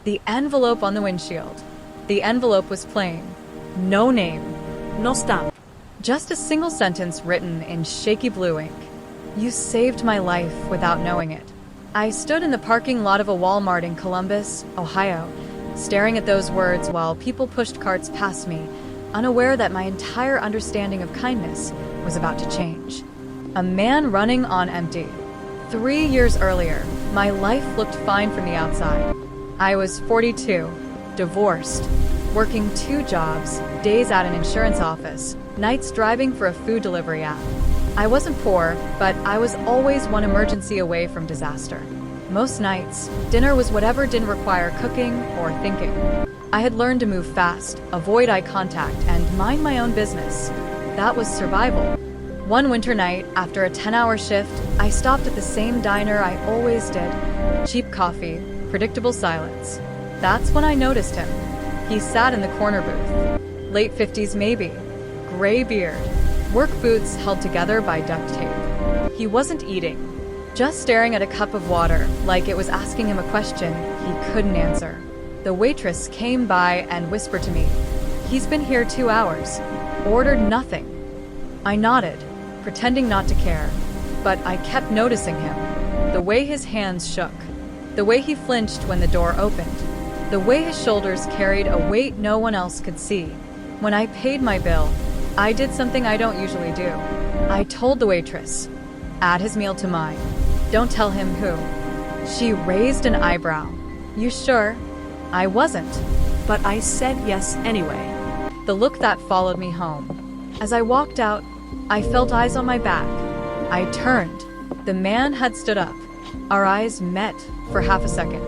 The envelope on the windshield. The envelope was plain. No name. No stamp. Just a single sentence written in shaky blue ink. You saved my life without knowing it. I stood in the parking lot of a Walmart in Columbus, Ohio, staring at those words while people pushed carts past me, unaware that my entire understanding of kindness was about to change. A man running on empty. 3 years earlier, my life looked fine from the outside. I was 42, divorced, working 2 jobs, days at an insurance office, nights driving for a food delivery app. I wasn't poor, but I was always one emergency away from disaster. Most nights, dinner was whatever didn't require cooking or thinking. I had learned to move fast, avoid eye contact, and mind my own business. That was survival. One winter night, after a 10-hour shift, I stopped at the same diner I always did. Cheap coffee, predictable silence. That's when I noticed him. He sat in the corner booth. Late 50s maybe. Gray beard. Work boots held together by duct tape. He wasn't eating, just staring at a cup of water like it was asking him a question he couldn't answer. The waitress came by and whispered to me, "He's been here 2 hours. Ordered nothing." I nodded, pretending not to care, but I kept noticing him. The way his hands shook, the way he flinched when the door opened, the way his shoulders carried a weight no one else could see. When I paid my bill, I did something I don't usually do. I told the waitress, "Add his meal to mine. Don't tell him who." She raised an eyebrow. "You sure?" I wasn't, but I said yes anyway. The look that followed me home. As I walked out, I felt eyes on my back. I turned. The man had stood up. Our eyes met for half a second.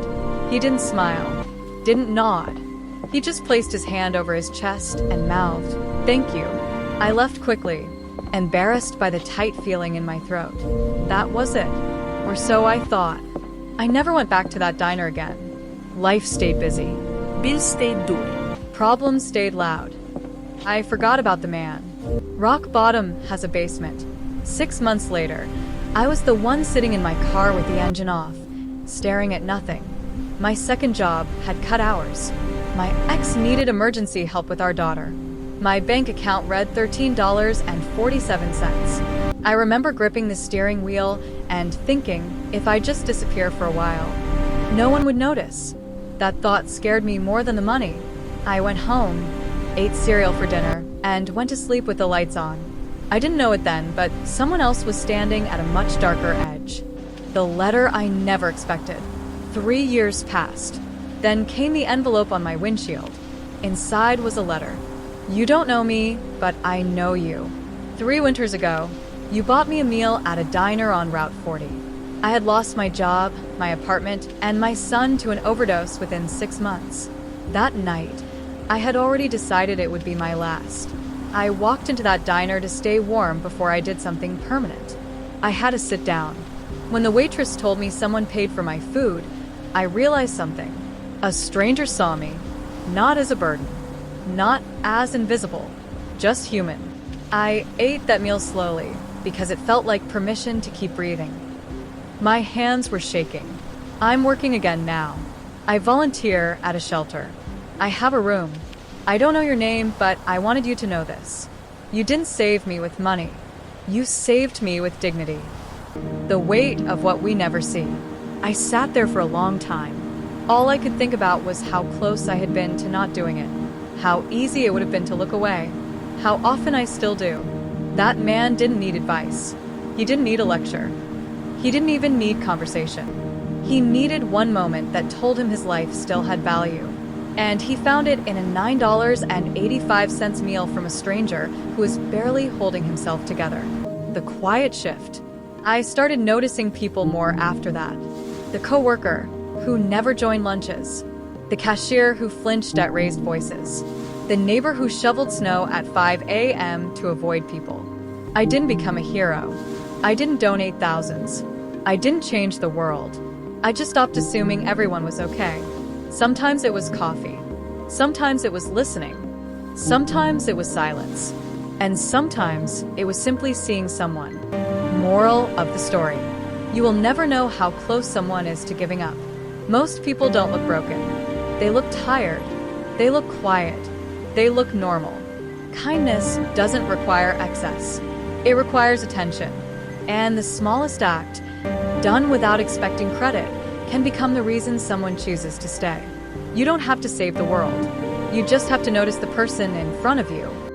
He didn't smile, didn't nod. He just placed his hand over his chest and mouthed, "Thank you." I left quickly, embarrassed by the tight feeling in my throat. That was it, or so I thought. I never went back to that diner again. Life stayed busy. Bills stayed due. Problems stayed loud. I forgot about the man. Rock bottom has a basement. 6 months later, I was the one sitting in my car with the engine off, staring at nothing. My second job had cut hours. My ex needed emergency help with our daughter. My bank account read $13.47. I remember gripping the steering wheel and thinking if I just disappear for a while, no one would notice. That thought scared me more than the money. I went home, ate cereal for dinner, and went to sleep with the lights on. I didn't know it then, but someone else was standing at a much darker edge. The letter I never expected. 3 years passed. Then came the envelope on my windshield. Inside was a letter. "You don't know me, but I know you. 3 winters ago, you bought me a meal at a diner on Route 40. I had lost my job, my apartment, and my son to an overdose within 6 months. That night, I had already decided it would be my last. I walked into that diner to stay warm before I did something permanent. I had to sit down. When the waitress told me someone paid for my food, I realized something. A stranger saw me, not as a burden, not as invisible, just human. I ate that meal slowly because it felt like permission to keep breathing. My hands were shaking. I'm working again now. I volunteer at a shelter. I have a room. I don't know your name, but I wanted you to know this. You didn't save me with money. You saved me with dignity. The weight of what we never see. I sat there for a long time. All I could think about was how close I had been to not doing it, how easy it would have been to look away, how often I still do. That man didn't need advice. He didn't need a lecture. He didn't even need conversation. He needed one moment that told him his life still had value. And he found it in a $9.85 meal from a stranger who was barely holding himself together. The quiet shift. I started noticing people more after that. The coworker who never joined lunches. The cashier who flinched at raised voices. The neighbor who shoveled snow at 5 a.m. to avoid people. I didn't become a hero. I didn't donate thousands. I didn't change the world. I just stopped assuming everyone was okay. Sometimes it was coffee. Sometimes it was listening. Sometimes it was silence. And sometimes it was simply seeing someone. Moral of the story. You will never know how close someone is to giving up. Most people don't look broken. They look tired. They look quiet. They look normal. Kindness doesn't require excess. It requires attention. And the smallest act, done without expecting credit, can become the reason someone chooses to stay. You don't have to save the world. You just have to notice the person in front of you